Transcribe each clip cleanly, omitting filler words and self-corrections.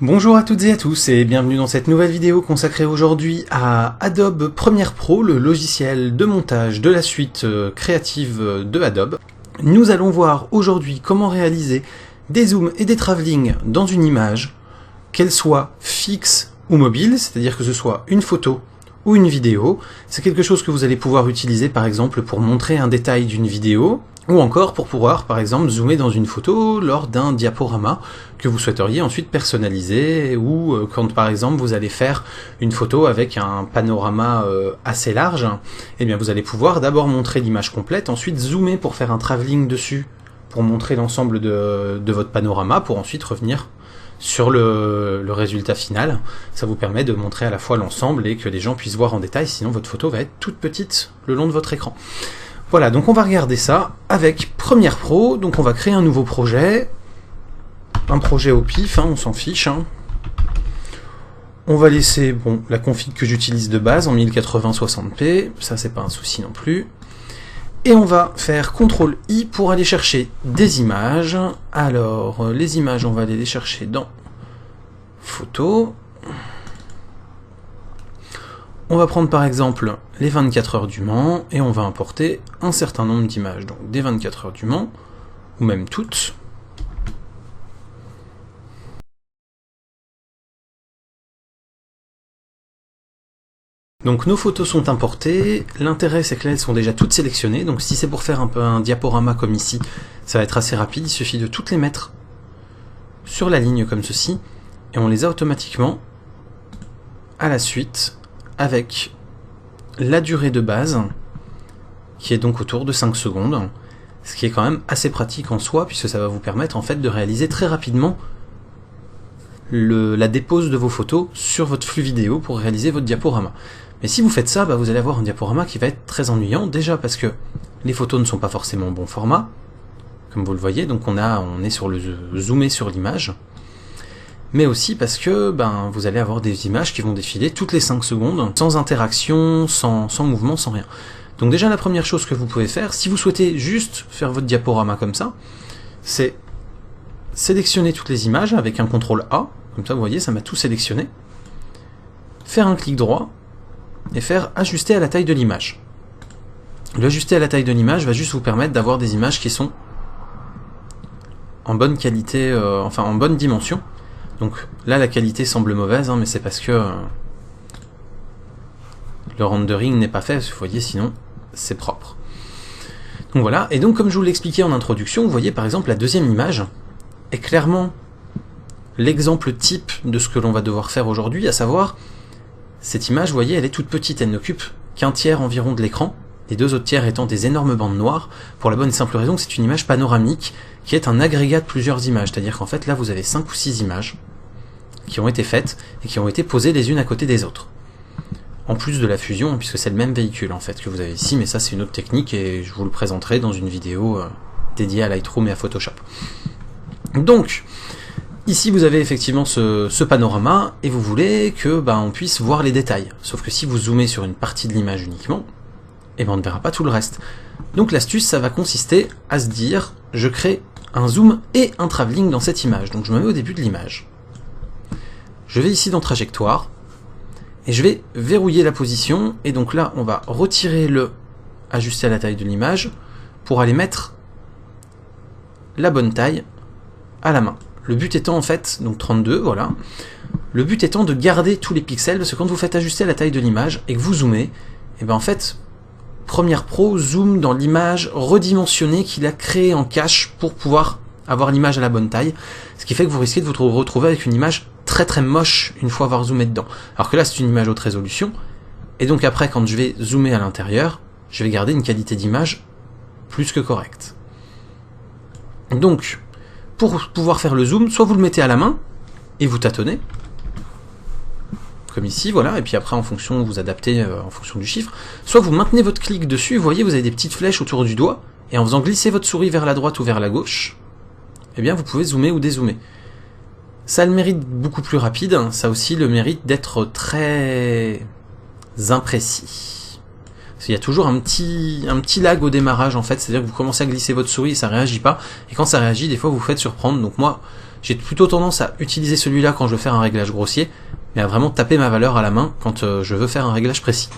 Bonjour à toutes et à tous et bienvenue dans cette nouvelle vidéo consacrée aujourd'hui à Adobe Premiere Pro, le logiciel de montage de la suite créative de Adobe. Nous allons voir aujourd'hui comment réaliser des zooms et des travelling dans une image, qu'elle soit fixe ou mobile, c'est-à-dire que ce soit une photo ou une vidéo. C'est quelque chose que vous allez pouvoir utiliser par exemple pour montrer un détail d'une vidéo, ou encore pour pouvoir, par exemple, zoomer dans une photo lors d'un diaporama que vous souhaiteriez ensuite personnaliser, ou quand, par exemple, vous allez faire une photo avec un panorama assez large, eh bien, vous allez pouvoir d'abord montrer l'image complète, ensuite zoomer pour faire un travelling dessus, pour montrer l'ensemble de votre panorama, pour ensuite revenir sur le résultat final. Ça vous permet de montrer à la fois l'ensemble et que les gens puissent voir en détail, sinon votre photo va être toute petite le long de votre écran. Voilà, donc on va regarder ça avec Premiere Pro. Donc on va créer un nouveau projet, un projet au pif, on s'en fiche. On va laisser la config que j'utilise de base en 1080-60p, ça c'est pas un souci non plus. Et on va faire CTRL-I pour aller chercher des images. Alors, les images, on va aller les chercher dans Photos. On va prendre par exemple les 24 heures du Mans et on va importer un certain nombre d'images, donc des 24 heures du Mans, ou même toutes. Donc nos photos sont importées, l'intérêt c'est que là elles sont déjà toutes sélectionnées, donc si c'est pour faire un peu un diaporama comme ici, ça va être assez rapide, il suffit de toutes les mettre sur la ligne comme ceci, et on les a automatiquement à la suite, avec la durée de base, qui est donc autour de 5 secondes, ce qui est quand même assez pratique en soi, puisque ça va vous permettre en fait de réaliser très rapidement la dépose de vos photos sur votre flux vidéo pour réaliser votre diaporama. Mais si vous faites ça, vous allez avoir un diaporama qui va être très ennuyant, déjà parce que les photos ne sont pas forcément au bon format, comme vous le voyez, donc on est sur le zoomé sur l'image, mais aussi parce que vous allez avoir des images qui vont défiler toutes les 5 secondes, sans interaction, sans mouvement, sans rien. Donc déjà la première chose que vous pouvez faire, si vous souhaitez juste faire votre diaporama comme ça, c'est sélectionner toutes les images avec un CTRL-A, comme ça vous voyez, ça m'a tout sélectionné, faire un clic droit, et faire ajuster à la taille de l'image. L'ajuster à la taille de l'image va juste vous permettre d'avoir des images qui sont en bonne qualité, en bonne dimension. Donc là la qualité semble mauvaise, mais c'est parce que le rendering n'est pas fait, vous voyez, sinon c'est propre. Donc voilà, et donc comme je vous l'expliquais en introduction, vous voyez par exemple la deuxième image est clairement l'exemple type de ce que l'on va devoir faire aujourd'hui, à savoir, cette image, vous voyez, elle est toute petite, elle n'occupe qu'un tiers environ de l'écran, les deux autres tiers étant des énormes bandes noires, pour la bonne et simple raison que c'est une image panoramique, qui est un agrégat de plusieurs images, c'est-à-dire qu'en fait là vous avez 5 ou 6 images qui ont été faites et qui ont été posées les unes à côté des autres. En plus de la fusion, puisque c'est le même véhicule en fait que vous avez ici, mais ça c'est une autre technique et je vous le présenterai dans une vidéo dédiée à Lightroom et à Photoshop. Donc, ici vous avez effectivement ce panorama et vous voulez que on puisse voir les détails. Sauf que si vous zoomez sur une partie de l'image uniquement, on ne verra pas tout le reste. Donc l'astuce, ça va consister à se dire, je crée un zoom et un travelling dans cette image. Donc je me mets au début de l'image. Je vais ici dans trajectoire et je vais verrouiller la position. Et donc là, on va retirer le ajuster à la taille de l'image pour aller mettre la bonne taille à la main. Le but étant en fait, donc 32, voilà, le but étant de garder tous les pixels, parce que quand vous faites ajuster la taille de l'image et que vous zoomez, en fait, Premiere Pro zoome dans l'image redimensionnée qu'il a créée en cache pour pouvoir avoir l'image à la bonne taille, ce qui fait que vous risquez de vous retrouver avec une image très très moche une fois avoir zoomé dedans. Alors que là c'est une image haute résolution, et donc après quand je vais zoomer à l'intérieur, je vais garder une qualité d'image plus que correcte. Donc, pour pouvoir faire le zoom, soit vous le mettez à la main et vous tâtonnez, comme ici, voilà, et puis après en fonction, vous adaptez en fonction du chiffre, soit vous maintenez votre clic dessus, vous voyez, vous avez des petites flèches autour du doigt, et en faisant glisser votre souris vers la droite ou vers la gauche, vous pouvez zoomer ou dézoomer. Ça a le mérite beaucoup plus rapide, ça a aussi le mérite d'être très imprécis. Il y a toujours un petit lag au démarrage en fait, c'est-à-dire que vous commencez à glisser votre souris et ça réagit pas, et quand ça réagit, des fois vous vous faites surprendre, donc moi, J'ai plutôt tendance à utiliser celui-là quand je veux faire un réglage grossier, mais à vraiment taper ma valeur à la main quand je veux faire un réglage précis.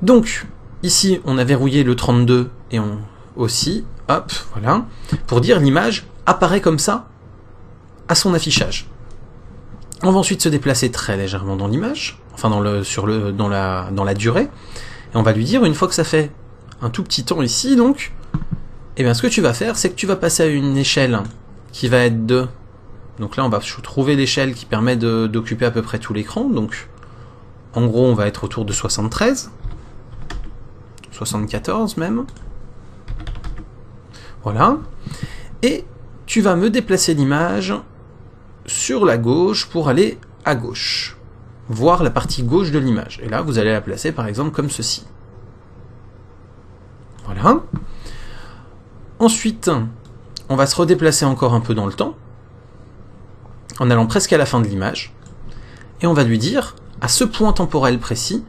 Donc, ici, on a verrouillé le 32 et on aussi, hop, voilà, pour dire l'image apparaît comme ça à son affichage. On va ensuite se déplacer très légèrement dans l'image, enfin dans la durée, et on va lui dire, une fois que ça fait un tout petit temps ici, donc, eh bien ce que tu vas faire, c'est que tu vas passer à une échelle qui va être de... Donc là, on va trouver l'échelle qui permet d'occuper à peu près tout l'écran, donc en gros, on va être autour de 73, 74 même. Voilà. Et tu vas me déplacer l'image sur la gauche pour aller à gauche, voir la partie gauche de l'image. Et là, vous allez la placer par exemple comme ceci. Voilà. Ensuite, on va se redéplacer encore un peu dans le temps, en allant presque à la fin de l'image, et on va lui dire, à ce point temporel précis,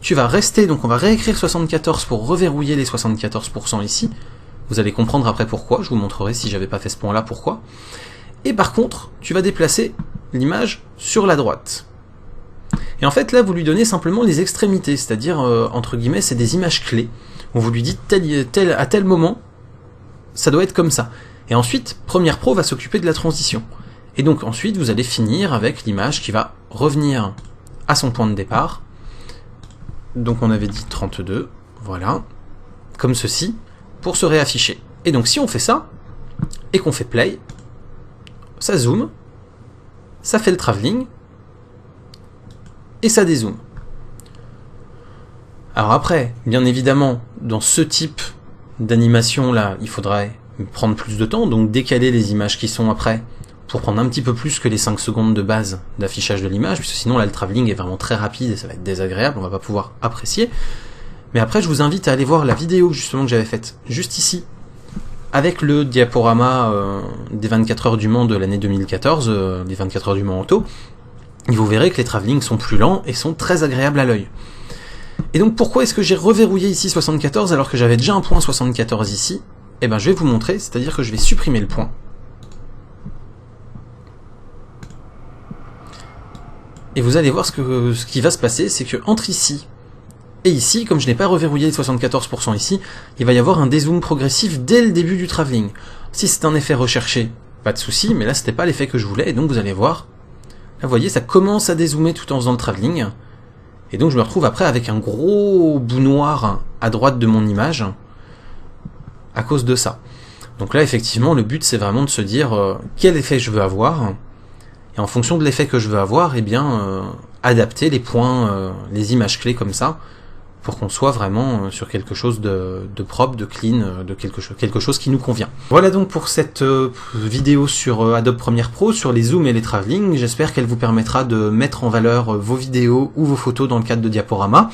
tu vas rester, donc on va réécrire 74 pour reverrouiller les 74% ici. Vous allez comprendre après pourquoi, je vous montrerai si j'avais pas fait ce point-là pourquoi. Et par contre, tu vas déplacer l'image sur la droite. Et en fait, là, vous lui donnez simplement les extrémités, c'est-à-dire, entre guillemets, c'est des images clés. On vous lui dit, à tel moment, ça doit être comme ça. Et ensuite, Premiere Pro va s'occuper de la transition. Et donc ensuite, vous allez finir avec l'image qui va revenir à son point de départ. Donc on avait dit 32, voilà, comme ceci, pour se réafficher. Et donc si on fait ça, et qu'on fait play, ça zoome, ça fait le travelling, et ça dézoome. Alors après, bien évidemment, dans ce type d'animation là, il faudrait prendre plus de temps, donc décaler les images qui sont après, pour prendre un petit peu plus que les 5 secondes de base d'affichage de l'image, puisque sinon là le travelling est vraiment très rapide et ça va être désagréable, on va pas pouvoir apprécier. Mais après je vous invite à aller voir la vidéo justement que j'avais faite juste ici, avec le diaporama des 24 heures du Mans de l'année 2014, les 24 heures du Mans auto, et vous verrez que les travelling sont plus lents et sont très agréables à l'œil. Et donc pourquoi est-ce que j'ai reverrouillé ici 74 alors que j'avais déjà un point 74 ici? Eh ben je vais vous montrer, c'est-à-dire que je vais supprimer le point. Et vous allez voir ce qui va se passer, c'est que entre ici et ici, comme je n'ai pas reverrouillé les 74% ici, il va y avoir un dézoom progressif dès le début du travelling. Si c'est un effet recherché, pas de souci, mais là c'était pas l'effet que je voulais, et donc vous allez voir, là vous voyez, ça commence à dézoomer tout en faisant le travelling, et donc je me retrouve après avec un gros bout noir à droite de mon image, à cause de ça. Donc là effectivement, le but c'est vraiment de se dire quel effet je veux avoir, et en fonction de l'effet que je veux avoir, eh bien, adapter les points, les images clés comme ça, pour qu'on soit vraiment sur quelque chose de propre, de clean, de quelque chose qui nous convient. Voilà donc pour cette vidéo sur Adobe Premiere Pro, sur les zooms et les travelling. J'espère qu'elle vous permettra de mettre en valeur vos vidéos ou vos photos dans le cadre de diaporamas.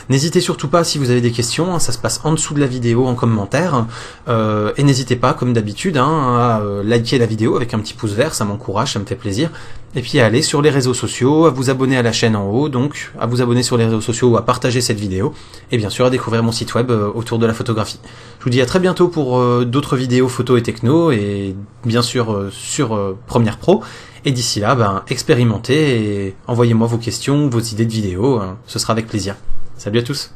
N'hésitez surtout pas si vous avez des questions, ça se passe en dessous de la vidéo en commentaire. Et n'hésitez pas, comme d'habitude, à liker la vidéo avec un petit pouce vert, ça m'encourage, ça me fait plaisir. Et puis à aller sur les réseaux sociaux, à vous abonner à la chaîne en haut, donc à vous abonner sur les réseaux sociaux ou à partager cette vidéo, et bien sûr à découvrir mon site web autour de la photographie. Je vous dis à très bientôt pour d'autres vidéos photo et techno, et bien sûr sur Premiere Pro, et d'ici là, expérimentez et envoyez-moi vos questions, vos idées de vidéos, ce sera avec plaisir. Salut à tous!